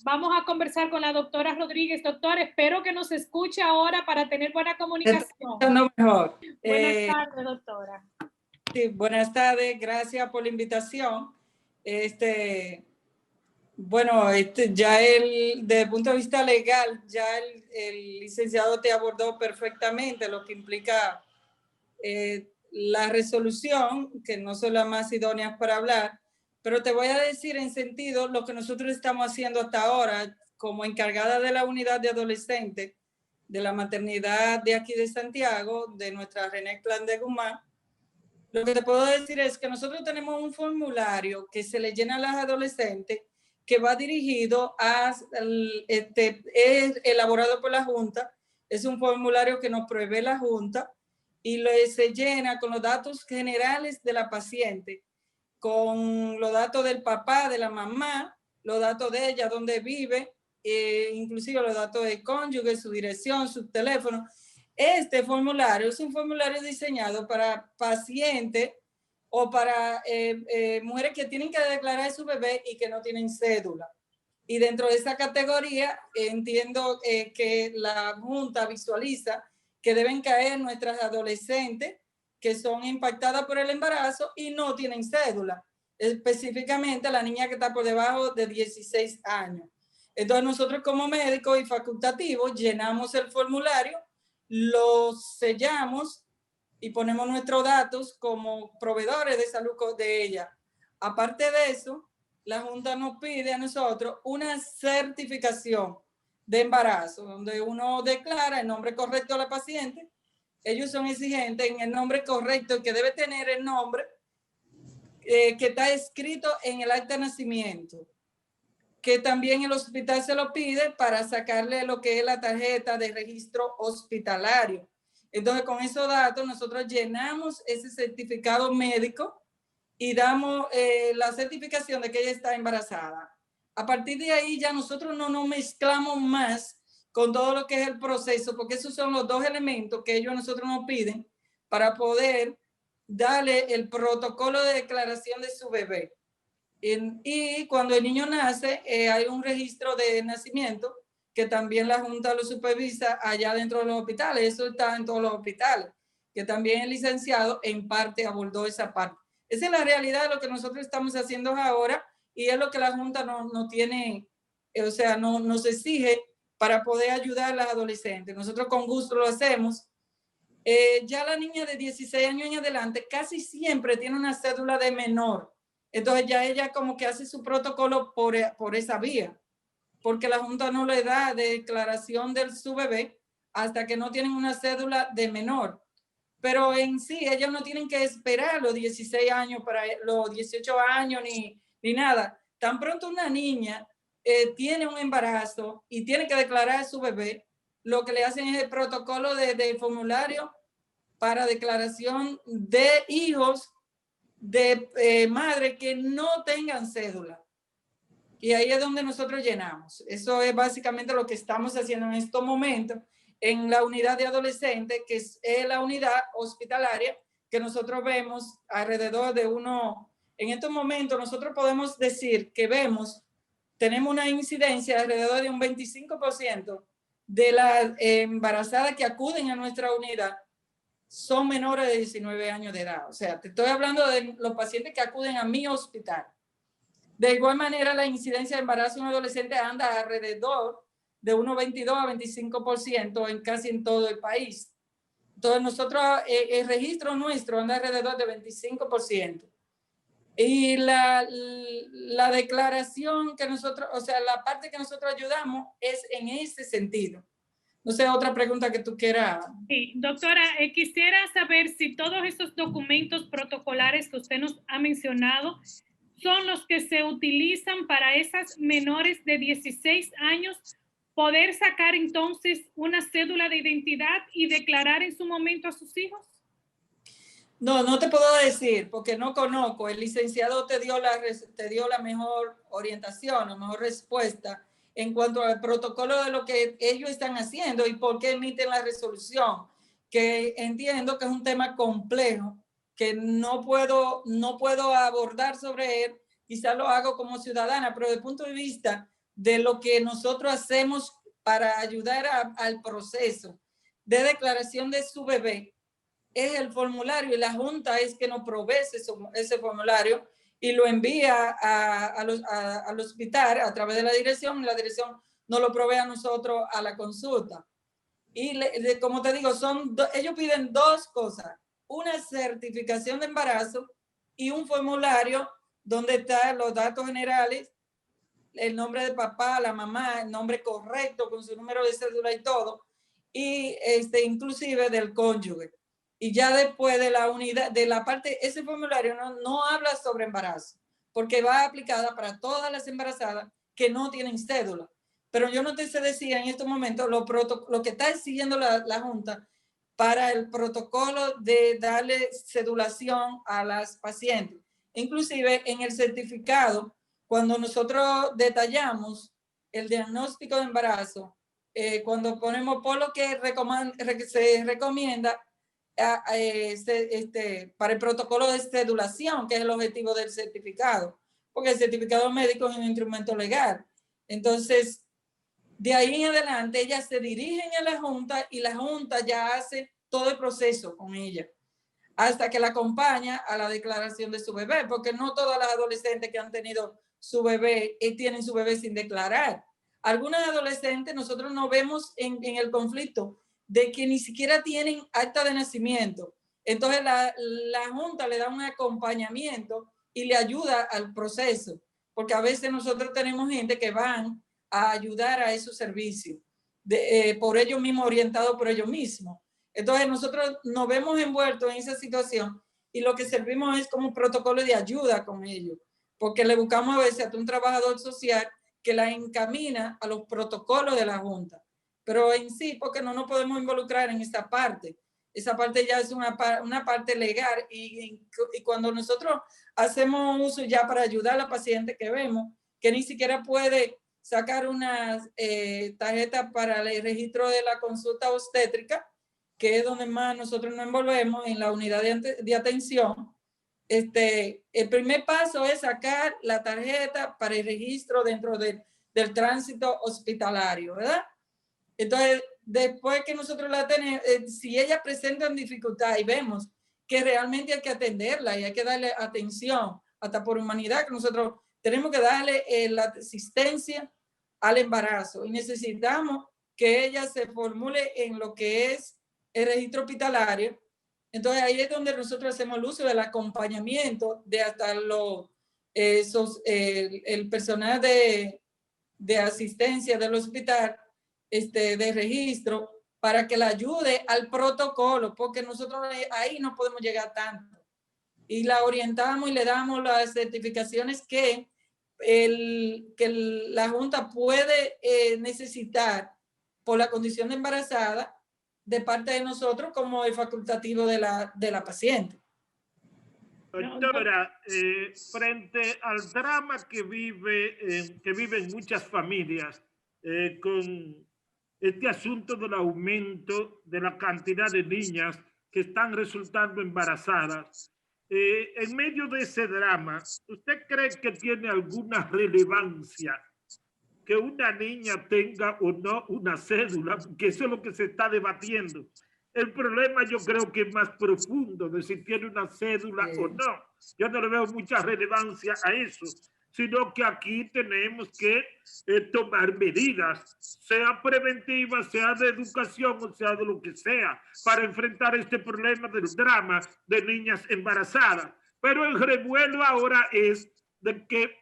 Vamos a conversar con la doctora Rodríguez. Doctor, espero que nos escuche ahora para tener buena comunicación. No mejor. Buenas tardes, doctora. Sí, buenas tardes, gracias por la invitación. Bueno, ya desde el punto de vista legal, ya el licenciado te abordó perfectamente lo que implica la resolución, que no son las más idóneas para hablar, pero te voy a decir en sentido lo que nosotros estamos haciendo hasta ahora como encargada de la unidad de adolescentes de la maternidad de aquí de Santiago, de nuestra René Clan de Guzmán. Lo que te puedo decir es que nosotros tenemos un formulario que se le llena a las adolescentes que va dirigido es elaborado por la Junta, es un formulario que nos provee la Junta y se llena con los datos generales de la paciente, con los datos del papá, de la mamá, los datos de ella, dónde vive, inclusive los datos de cónyuge, su dirección, su teléfono. Este formulario es un formulario diseñado para pacientes o para mujeres que tienen que declarar a su bebé y que no tienen cédula. Y dentro de esa categoría entiendo que la Junta visualiza que deben caer nuestras adolescentes que son impactadas por el embarazo y no tienen cédula, específicamente la niña que está por debajo de 16 años. Entonces nosotros como médicos y facultativos llenamos el formulario, lo sellamos y ponemos nuestros datos como proveedores de salud de ella. Aparte de eso, la Junta nos pide a nosotros una certificación de embarazo, donde uno declara el nombre correcto de la paciente. Ellos son exigentes en el nombre correcto, que debe tener el nombre que está escrito en el acta de nacimiento, que también el hospital se lo pide para sacarle lo que es la tarjeta de registro hospitalario. Entonces, con esos datos, nosotros llenamos ese certificado médico y damos la certificación de que ella está embarazada. A partir de ahí ya nosotros no nos mezclamos más con todo lo que es el proceso, porque esos son los dos elementos que ellos a nosotros nos piden para poder darle el protocolo de declaración de su bebé. Y cuando el niño nace, hay un registro de nacimiento que también la Junta lo supervisa allá dentro de los hospitales. Eso está en todos los hospitales, que también el licenciado en parte abordó esa parte. Esa es la realidad de lo que nosotros estamos haciendo ahora y es lo que la Junta no tiene, o sea, no nos exige para poder ayudar a las adolescentes. Nosotros con gusto lo hacemos. Ya la niña de 16 años en adelante casi siempre tiene una cédula de menor. Entonces ya ella como que hace su protocolo por esa vía, porque la Junta no le da declaración de su bebé hasta que no tienen una cédula de menor. Pero en sí, ellos no tienen que esperar los 16 años para los 18 años ni nada. Tan pronto una niña tiene un embarazo y tiene que declarar a su bebé, lo que le hacen es el protocolo de formulario para declaración de hijos de madres que no tengan cédula. Y ahí es donde nosotros llenamos. Eso es básicamente lo que estamos haciendo en estos momentos en la unidad de adolescentes, que es la unidad hospitalaria que nosotros vemos alrededor de en estos momentos nosotros podemos decir que tenemos una incidencia alrededor de un 25% de las embarazadas que acuden a nuestra unidad son menores de 19 años de edad. O sea, te estoy hablando de los pacientes que acuden a mi hospital. De igual manera, la incidencia de embarazo en un adolescente anda alrededor de unos 22 a 25% casi en todo el país. Entonces, nosotros, el registro nuestro anda alrededor de 25%. Y la declaración que nosotros, o sea, la parte que nosotros ayudamos es en ese sentido. No sé, otra pregunta que tú quieras. Sí, doctora, quisiera saber si todos esos documentos protocolares que usted nos ha mencionado son los que se utilizan para esas menores de 16 años poder sacar entonces una cédula de identidad y declarar en su momento a sus hijos. No te puedo decir porque no conozco. El licenciado te dio la mejor orientación, la mejor respuesta en cuanto al protocolo de lo que ellos están haciendo y por qué emiten la resolución, que entiendo que es un tema complejo, que no puedo abordar sobre él, quizás lo hago como ciudadana, pero desde el punto de vista de lo que nosotros hacemos para ayudar al proceso de declaración de su bebé es el formulario, y la Junta es que nos provee ese formulario y lo envía al hospital a través de la dirección, y la dirección nos lo provee a nosotros a la consulta. Y como te digo, ellos piden dos cosas: una certificación de embarazo y un formulario donde están los datos generales, el nombre de papá, la mamá, el nombre correcto con su número de cédula y todo, y inclusive del cónyuge. Y ya después de la unidad, de la parte, ese formulario no habla sobre embarazo, porque va aplicada para todas las embarazadas que no tienen cédula. Pero yo no te sé decir en estos momentos lo que está siguiendo la Junta para el protocolo de darle cedulación a las pacientes. Inclusive en el certificado, cuando nosotros detallamos el diagnóstico de embarazo, cuando ponemos por lo que se recomienda para el protocolo de cedulación, que es el objetivo del certificado, porque el certificado médico es un instrumento legal. Entonces, de ahí en adelante, ellas se dirigen a la Junta y la Junta ya hace todo el proceso con ella, hasta que la acompaña a la declaración de su bebé, porque no todas las adolescentes que han tenido su bebé tienen su bebé sin declarar. Algunas adolescentes nosotros nos vemos en el conflicto de que ni siquiera tienen acta de nacimiento. Entonces la Junta le da un acompañamiento y le ayuda al proceso, porque a veces nosotros tenemos gente que van a ayudar a esos servicios, por ellos mismos, orientados por ellos mismos. Entonces nosotros nos vemos envueltos en esa situación y lo que servimos es como un protocolo de ayuda con ellos, porque le buscamos a veces a un trabajador social que la encamina a los protocolos de la Junta. Pero en sí, porque no nos podemos involucrar en esa parte. Esa parte ya es una parte legal y cuando nosotros hacemos uso ya para ayudar a la paciente que vemos, que ni siquiera puede sacar una tarjeta para el registro de la consulta obstétrica, que es donde más nosotros nos envolvemos en la unidad de atención. El primer paso es sacar la tarjeta para el registro dentro del tránsito hospitalario, ¿verdad? Entonces, después que nosotros la tenemos, si ella presenta dificultad y vemos que realmente hay que atenderla y hay que darle atención, hasta por humanidad, que nosotros tenemos que darle la asistencia al embarazo y necesitamos que ella se formule en lo que es el registro hospitalario. Entonces ahí es donde nosotros hacemos el uso del acompañamiento de hasta el personal de asistencia del hospital, de registro, para que la ayude al protocolo, porque nosotros ahí no podemos llegar tanto. Y la orientamos y le damos las certificaciones que la Junta puede necesitar por la condición de embarazada de parte de nosotros como el facultativo de la paciente. Doctora, frente al drama que viven muchas familias con este asunto del aumento de la cantidad de niñas que están resultando embarazadas, en medio de ese drama, ¿usted cree que tiene alguna relevancia que una niña tenga o no una cédula? Porque eso es lo que se está debatiendo. El problema yo creo que es más profundo de si tiene una cédula o no. Yo no le veo mucha relevancia a eso, sino que aquí tenemos que tomar medidas, sea preventivas, sea de educación o sea de lo que sea, para enfrentar este problema del drama de niñas embarazadas. Pero el revuelo ahora es de que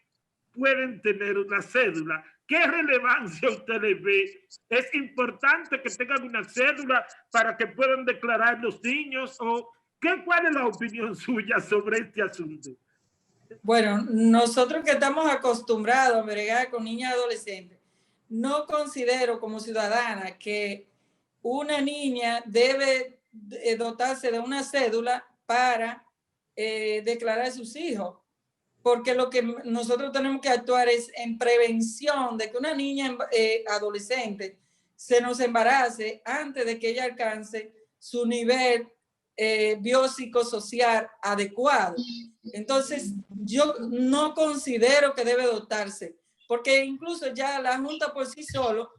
pueden tener una cédula. ¿Qué relevancia usted le ve? ¿Es importante que tengan una cédula para que puedan declarar los niños? ¿O cuál es la opinión suya sobre este asunto? Bueno, nosotros que estamos acostumbrados a bregar con niñas y adolescentes, no considero como ciudadana que una niña debe dotarse de una cédula para declarar a sus hijos, porque lo que nosotros tenemos que actuar es en prevención de que una niña adolescente se nos embarace antes de que ella alcance su nivel biopsicosocial adecuado. Entonces, yo no considero que debe dotarse, porque incluso ya la Junta por sí solo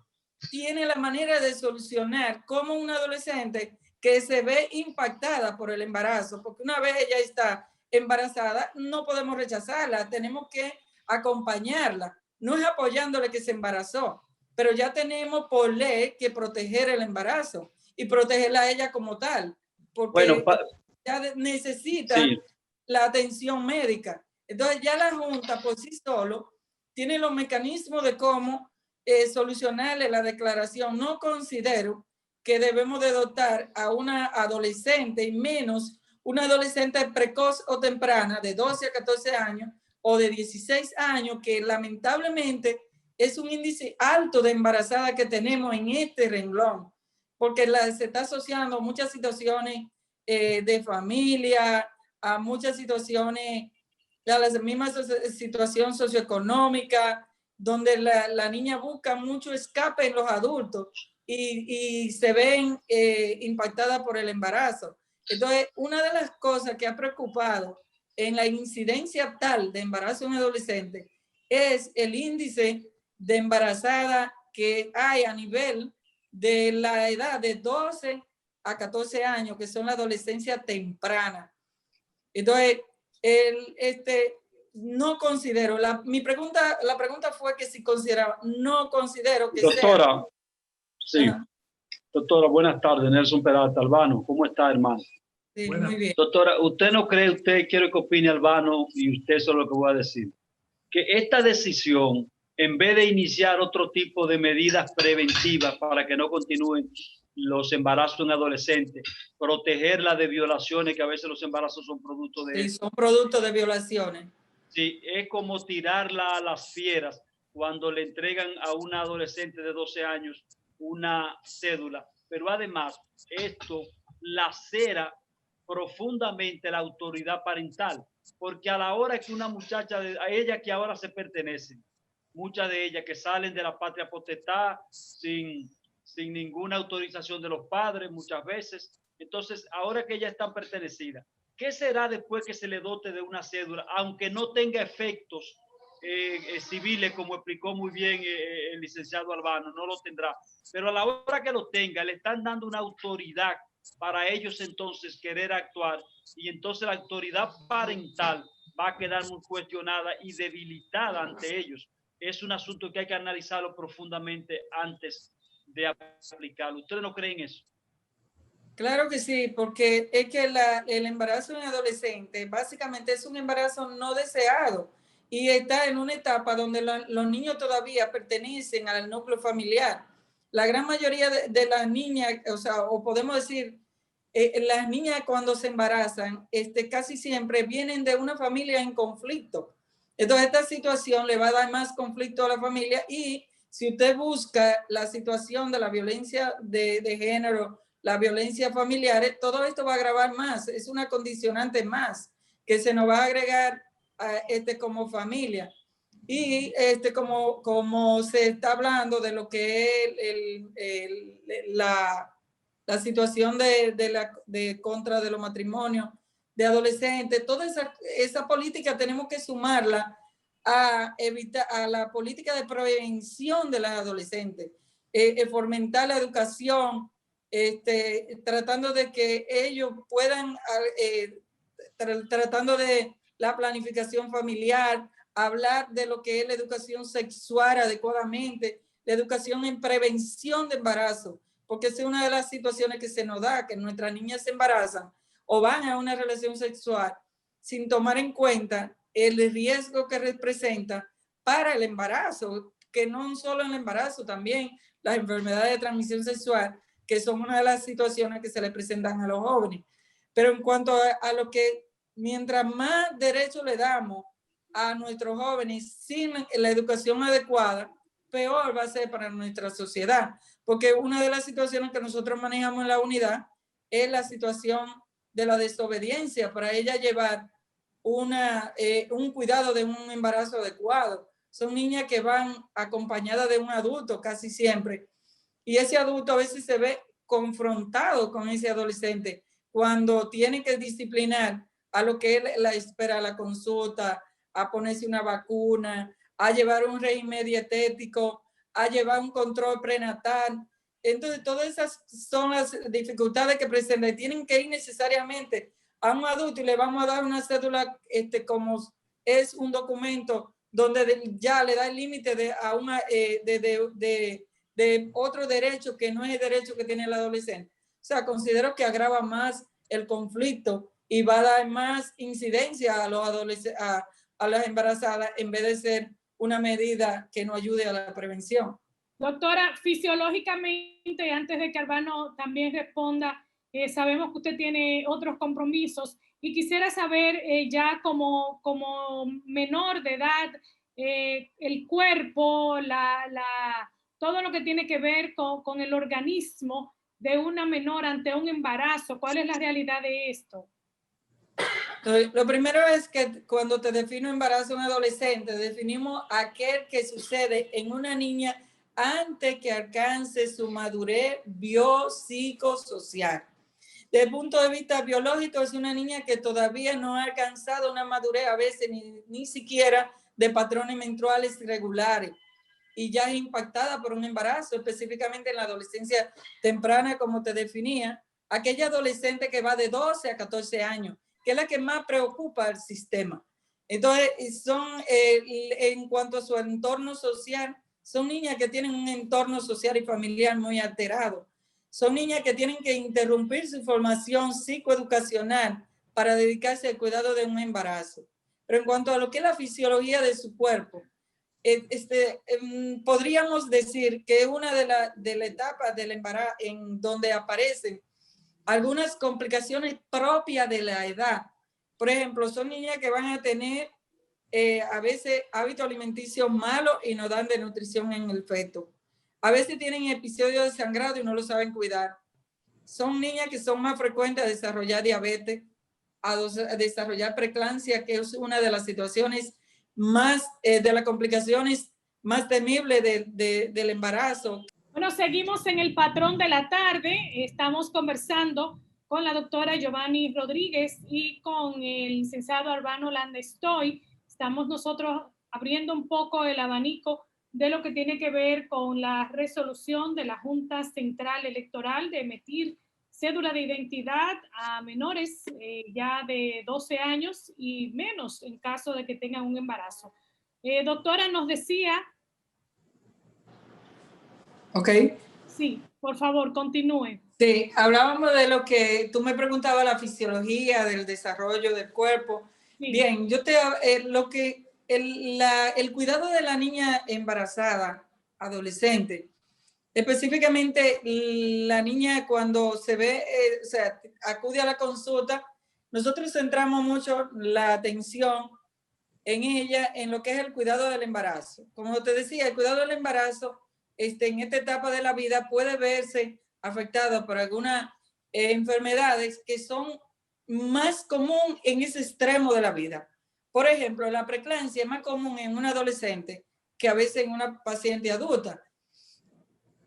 tiene la manera de solucionar cómo una adolescente que se ve impactada por el embarazo, porque una vez ella está embarazada, no podemos rechazarla, tenemos que acompañarla, no es apoyándole que se embarazó, pero ya tenemos por ley que proteger el embarazo y protegerla a ella como tal, porque ya necesita la atención médica. Entonces ya la Junta por sí solo tiene los mecanismos de cómo solucionarle la declaración. No considero que debemos de dotar a una adolescente, y menos una adolescente precoz o temprana de 12 a 14 años o de 16 años, que lamentablemente es un índice alto de embarazada que tenemos en este renglón, porque se está asociando a muchas situaciones de familia, a muchas situaciones, a las mismas situación socioeconómica, donde la niña busca mucho escape en los adultos y se ven impactadas por el embarazo. Entonces, una de las cosas que ha preocupado en la incidencia tal de embarazo en adolescentes es el índice de embarazada que hay a nivel de la edad de 12 a 14 años, que son la adolescencia temprana. Entonces, no considero, la pregunta fue que si consideraba, no considero que doctora, sea. Sí. Doctora, buenas tardes, Nelson Peralta, Albano. ¿Cómo está, hermano? Sí, muy bien. Doctora, ¿usted no cree, quiero que opine Albano y usted eso es lo que voy a decir, que esta decisión, en vez de iniciar otro tipo de medidas preventivas para que no continúen los embarazos en adolescentes, protegerla de violaciones, que a veces los embarazos son producto de eso? Son productos de violaciones. Sí, es como tirarla a las fieras cuando le entregan a una adolescente de 12 años una cédula. Pero además, esto lacera profundamente la autoridad parental, porque a la hora que una muchacha, a ella que ahora se pertenecen, muchas de ellas que salen de la patria potestad sin ninguna autorización de los padres muchas veces, entonces ahora que ellas están pertenecidas, ¿qué será después que se le dote de una cédula, aunque no tenga efectos civiles, como explicó muy bien el licenciado Albano? No lo tendrá, pero a la hora que lo tenga, le están dando una autoridad para ellos entonces querer actuar, y entonces la autoridad parental va a quedar muy cuestionada y debilitada ante ellos. Es un asunto que hay que analizarlo profundamente antes de aplicarlo. ¿Ustedes no creen eso? Claro que sí, porque es que el embarazo en adolescente básicamente es un embarazo no deseado y está en una etapa donde los niños todavía pertenecen al núcleo familiar. La gran mayoría de las niñas, o podemos decir, las niñas cuando se embarazan, casi siempre vienen de una familia en conflicto. Entonces esta situación le va a dar más conflicto a la familia, y si usted busca la situación de la violencia de género, la violencia familiar, todo esto va a agravar más, es una condicionante más que se nos va a agregar como familia. Y como se está hablando de lo que es la situación de contra de los matrimonios de adolescentes, toda esa política tenemos que sumarla a la política de prevención de las adolescentes, fomentar la educación, tratando de que ellos puedan, tratando de la planificación familiar, hablar de lo que es la educación sexual adecuadamente, la educación en prevención de embarazo, porque esa es una de las situaciones que se nos da, que nuestras niñas se embarazan o van a una relación sexual sin tomar en cuenta el riesgo que representa para el embarazo, que no solo el embarazo, también las enfermedades de transmisión sexual, que son una de las situaciones que se le presentan a los jóvenes. Pero en cuanto a lo que, mientras más derechos le damos a nuestros jóvenes sin la educación adecuada, peor va a ser para nuestra sociedad, porque una de las situaciones que nosotros manejamos en la unidad es la situación de la desobediencia para ella llevar un cuidado de un embarazo adecuado. Son niñas que van acompañadas de un adulto casi siempre, y ese adulto a veces se ve confrontado con ese adolescente cuando tiene que disciplinar a lo que él la espera a la consulta, a ponerse una vacuna, a llevar un régimen dietético, a llevar un control prenatal. Entonces, todas esas son las dificultades que presentan. Tienen que ir necesariamente a un adulto y le vamos a dar una cédula como es un documento donde ya le da el límite de otro derecho que no es el derecho que tiene el adolescente. O sea, considero que agrava más el conflicto y va a dar más incidencia a los adolescentes, a las embarazadas, en vez de ser una medida que no ayude a la prevención. Doctora, fisiológicamente, antes de que Albano también responda, sabemos que usted tiene otros compromisos y quisiera saber ya como menor de edad, el cuerpo, todo lo que tiene que ver con el organismo de una menor ante un embarazo. ¿Cuál es la realidad de esto? Lo primero es que cuando te defino embarazo de un adolescente, definimos aquel que sucede en una niña antes que alcance su madurez biopsicosocial. Desde el punto de vista biológico, es una niña que todavía no ha alcanzado una madurez, a veces ni siquiera de patrones menstruales irregulares, y ya es impactada por un embarazo, específicamente en la adolescencia temprana, como te definía, aquella adolescente que va de 12 a 14 años, que es la que más preocupa al sistema. Entonces, en cuanto a su entorno social, son niñas que tienen un entorno social y familiar muy alterado. Son niñas que tienen que interrumpir su formación psicoeducacional para dedicarse al cuidado de un embarazo. Pero en cuanto a lo que es la fisiología de su cuerpo, podríamos decir que una de la etapa del embarazo en donde aparecen algunas complicaciones propias de la edad. Por ejemplo, son niñas que van a tener a veces hábitos alimenticios malos y no dan de nutrición en el feto. A veces tienen episodios de sangrado y no lo saben cuidar. Son niñas que son más frecuentes a desarrollar diabetes, a desarrollar preeclampsia, que es una de las situaciones más, de las complicaciones más temibles del embarazo. Bueno, seguimos en el patrón de la tarde. Estamos conversando con la doctora Giovanni Rodríguez y con el licenciado Albano Landestoy. Estamos nosotros abriendo un poco el abanico de lo que tiene que ver con la resolución de la Junta Central Electoral de emitir cédula de identidad a menores ya de 12 años y menos en caso de que tengan un embarazo. Doctora, nos decía... Ok. Sí, por favor, continúe. Sí, hablábamos de lo que tú me preguntabas, la fisiología del desarrollo del cuerpo. Sí. Bien, el cuidado de la niña embarazada, adolescente, específicamente la niña cuando se ve, acude a la consulta, nosotros centramos mucho la atención en ella, en lo que es el cuidado del embarazo. Como te decía, el cuidado del embarazo en esta etapa de la vida puede verse afectado por algunas enfermedades que son más común en ese extremo de la vida. Por ejemplo, la preeclampsia es más común en un adolescente que a veces en una paciente adulta.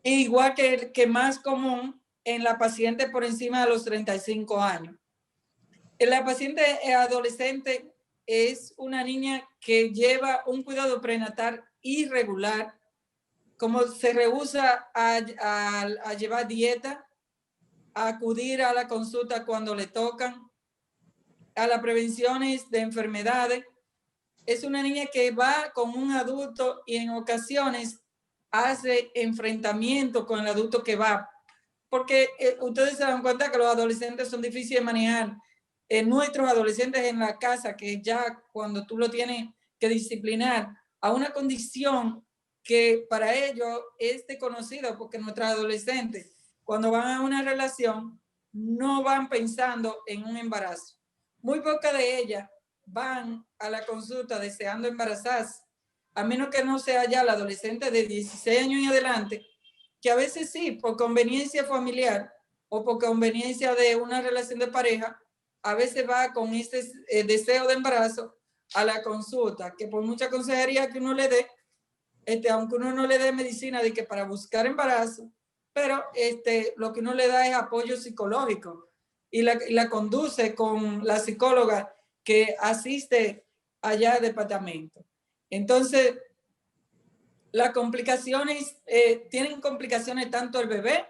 Igual que más común en la paciente por encima de los 35 años. En la paciente adolescente es una niña que lleva un cuidado prenatal irregular, como se rehúsa a llevar dieta, a acudir a la consulta cuando le tocan, a las prevenciones de enfermedades. Es una niña que va con un adulto y en ocasiones hace enfrentamiento con el adulto que va, porque ustedes se dan cuenta que los adolescentes son difíciles de manejar. Nuestros adolescentes en la casa, que ya cuando tú lo tienes que disciplinar a una condición que para ellos es desconocido, porque nuestros adolescentes cuando van a una relación no van pensando en un embarazo. Muy pocas de ellas van a la consulta deseando embarazarse, a menos que no sea ya la adolescente de 16 años y adelante, que a veces sí, por conveniencia familiar o por conveniencia de una relación de pareja, a veces va con ese deseo de embarazo a la consulta, que por mucha consejería que uno le dé, aunque uno no le dé medicina de que para buscar embarazo, pero lo que uno le da es apoyo psicológico y la conduce con la psicóloga que asiste allá al departamento. Entonces, las complicaciones, tienen complicaciones tanto el bebé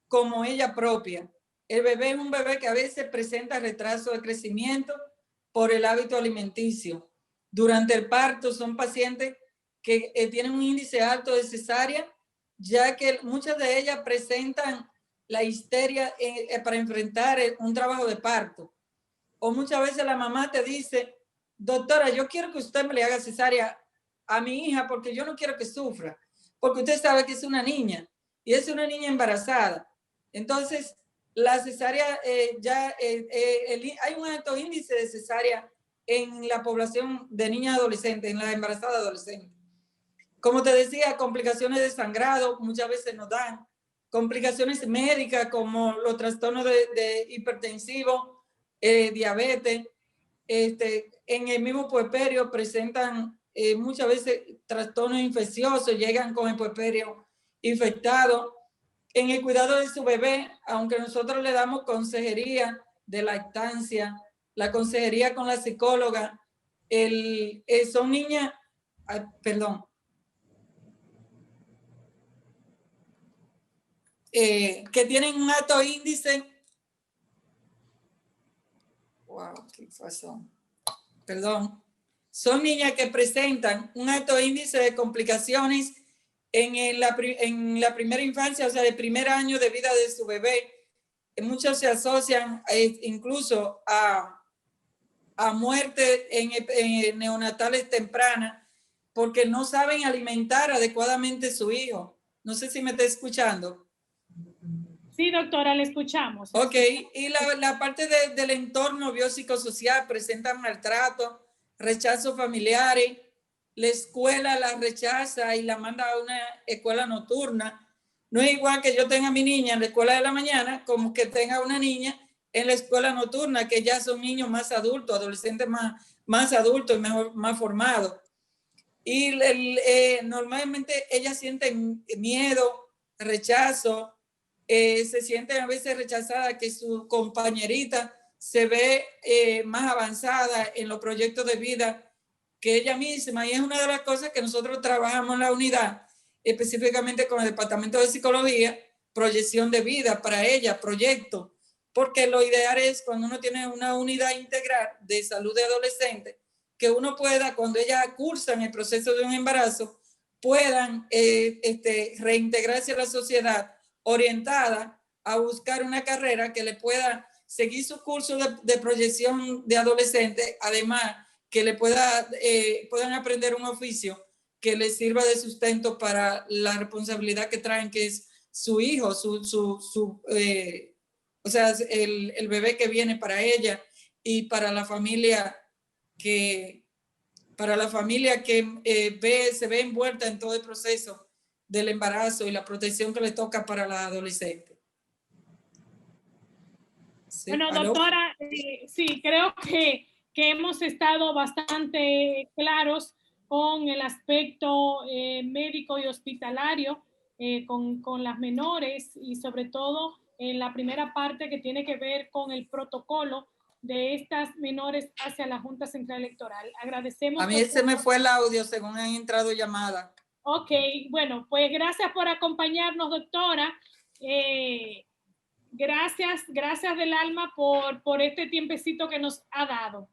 como ella propia. El bebé es un bebé que a veces presenta retraso de crecimiento por el hábito alimenticio. Durante el parto son pacientes que tienen un índice alto de cesárea, ya que muchas de ellas presentan la histeria para enfrentar un trabajo de parto. O muchas veces la mamá te dice, doctora, yo quiero que usted me le haga cesárea a mi hija porque yo no quiero que sufra, porque usted sabe que es una niña y es una niña embarazada. Entonces, la cesárea, hay un alto índice de cesárea en la población de niñas adolescentes, en las embarazadas adolescentes. Como te decía, complicaciones de sangrado muchas veces nos dan, complicaciones médicas como los trastornos de hipertensivo, diabetes, en el mismo puerperio presentan muchas veces trastornos infecciosos, llegan con el puerperio infectado. En el cuidado de su bebé, aunque nosotros le damos consejería de lactancia, la consejería con la psicóloga, son niñas, que tienen un alto índice. Wow, ¿qué pasó? Perdón. Son niñas que presentan un alto índice de complicaciones en la primera infancia, o sea, el primer año de vida de su bebé. Muchos se asocian incluso a muerte en neonatales tempranas porque no saben alimentar adecuadamente a su hijo. No sé si me está escuchando. Sí, doctora, le escuchamos. Ok, y la parte del entorno biopsicosocial presenta maltrato, rechazo familiares, la escuela la rechaza y la manda a una escuela nocturna. No es igual que yo tenga a mi niña en la escuela de la mañana como que tenga una niña en la escuela nocturna, que ya son niños más adultos, adolescentes más adultos y más formados. Y normalmente ellas sienten miedo, rechazo, se sienten a veces rechazadas, que su compañerita se ve más avanzada en los proyectos de vida que ella misma. Y es una de las cosas que nosotros trabajamos en la unidad, específicamente con el departamento de psicología, proyección de vida para ella, proyecto, porque lo ideal es cuando uno tiene una unidad integral de salud de adolescentes, que uno pueda, cuando ellas cursan el proceso de un embarazo, puedan reintegrarse a la sociedad orientada a buscar una carrera que le pueda seguir su curso de proyección de adolescente, además que le puedan aprender un oficio que les sirva de sustento para la responsabilidad que traen, que es su hijo, o sea, el bebé que viene para ella y para la familia que se ve envuelta en todo el proceso del embarazo y la protección que le toca para la adolescente. Sí, bueno, doctora, sí, creo que hemos estado bastante claros con el aspecto médico y hospitalario con las menores, y sobre todo en la primera parte que tiene que ver con el protocolo de estas menores hacia la Junta Central Electoral. Agradecemos. A mí se me fue el audio según han entrado llamadas. Ok, bueno, pues gracias por acompañarnos, doctora. Gracias del alma por este tiempecito que nos ha dado.